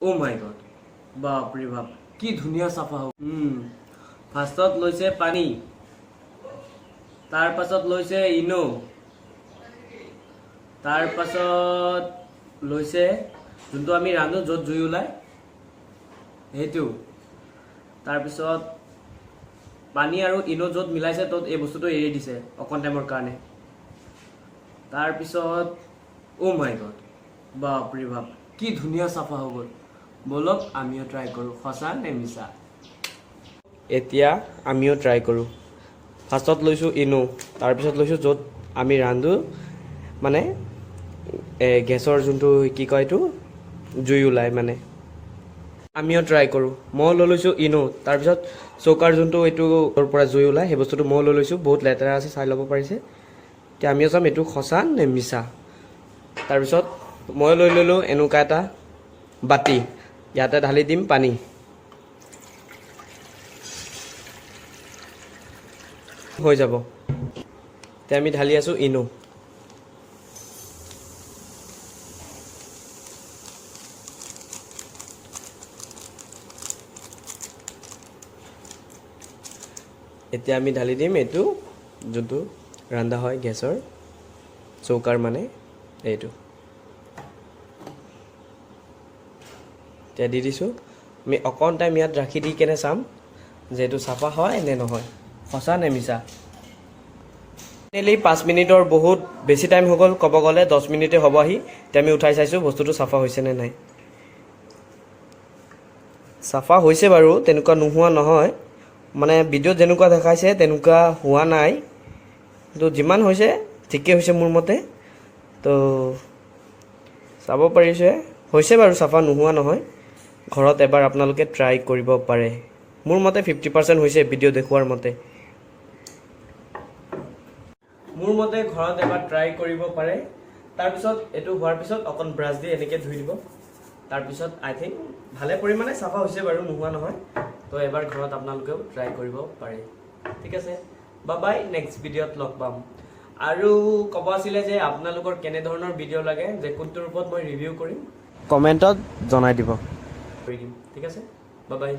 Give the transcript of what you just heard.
Oh my god. বাপ ৰে বাপ কি ধুনীয়া চাফা হ'ব। ফাৰ্ষ্টত লৈছে পানী, তাৰ পাছত লৈছে ইনো, তাৰ পাছত লৈছে যোনটো আমি ৰান্ধো য'ত জুই ওলাই সেইটো, তাৰ পিছত পানী আৰু ইনো য'ত মিলাইছে ত'ত এই বস্তুটো এৰি দিছে অকণ টাইমৰ কাৰণে। তাৰ পিছত oh my god বাপ ৰে বাপ কি ধুনীয়া চাফা হৈ গ'ল। বলক আমিও ট্ৰাই কৰোঁ, সঁচা নে মিছা। এতিয়া আমিও ট্ৰাই কৰোঁ। ফাৰ্ষ্টত লৈছোঁ ইনো, তাৰপিছত লৈছোঁ য'ত আমি ৰান্ধো মানে গেছৰ যোনটো কি কয় এইটো জুই ওলাই মানে। আমিও ট্ৰাই কৰোঁ। মই লৈ লৈছোঁ ইনো, তাৰপিছত চৌকাৰ যোনটো এইটো পৰা জুই ওলাই সেই বস্তুটো মই লৈ লৈছোঁ। বহুত লেতেৰা আছে, চাই ল'ব পাৰিছে। এতিয়া আমিও চাম এইটো সঁচা নে মিছা। তাৰপিছত মই লৈ ল'লোঁ এনেকুৱা এটা বাতি, ইয়াতে ঢালি দিম পানী। হৈ যাব। এতিয়া আমি ঢালি আছোঁ ইনো। এতিয়া আমি ঢালি দিম এইটো যোনটো ৰন্ধা হয় গেছৰ চৌকাৰ মানে এইটো। এতিয়া দি দিছোঁ। আমি অকণ টাইম ইয়াত ৰাখি দি কেনে চাম যে এইটো চাফা হয় নে নহয়, সঁচা নে মিছা। ফাইনেলি 5 মিনিটৰ বহুত বেছি টাইম হৈ গ'ল, ক'ব গ'লে 10 মিনিটে হ'ব আহি। এতিয়া আমি উঠাই চাইছোঁ বস্তুটো চাফা হৈছে নে নাই। চাফা হৈছে বাৰু, তেনেকুৱা নোহোৱা নহয়, মানে ভিডিঅ'ত যেনেকুৱা দেখাইছে তেনেকুৱা হোৱা নাই, কিন্তু যিমান হৈছে ঠিকেই হৈছে মোৰ মতে। তো চাব পাৰিছে হৈছে বাৰু, চাফা নোহোৱা নহয়। ঘৰত এবাৰ আপোনালোকে ট্ৰাই কৰিব পাৰে। মোৰ মতে 50% হৈছে ভিডিঅ' দেখুৱাৰ মতে। মোৰ মতে ঘৰত এবাৰ ট্ৰাই কৰিব পাৰে। তাৰপিছত এইটো হোৱাৰ পিছত অকণ ব্ৰাছ দি এনেকৈ ধুই দিব। তাৰপিছত আই থিংক ভালে পৰিমাণে চাফা হৈছে বাৰু, নোহোৱা নহয়। তো এবাৰ ঘৰত আপোনালোকেও ট্ৰাই কৰিব পাৰে। ঠিক আছে, বাই নেক্সট ভিডিঅ'ত লগ পাম। আৰু ক'ব আছিলে যে আপোনালোকৰ কেনেধৰণৰ ভিডিঅ' লাগে, যে কোনটোৰ ওপৰত মই ৰিভিউ কৰিম, কমেণ্টত জনাই দিব, কৰি দিম। ঠিক আছে, বাই।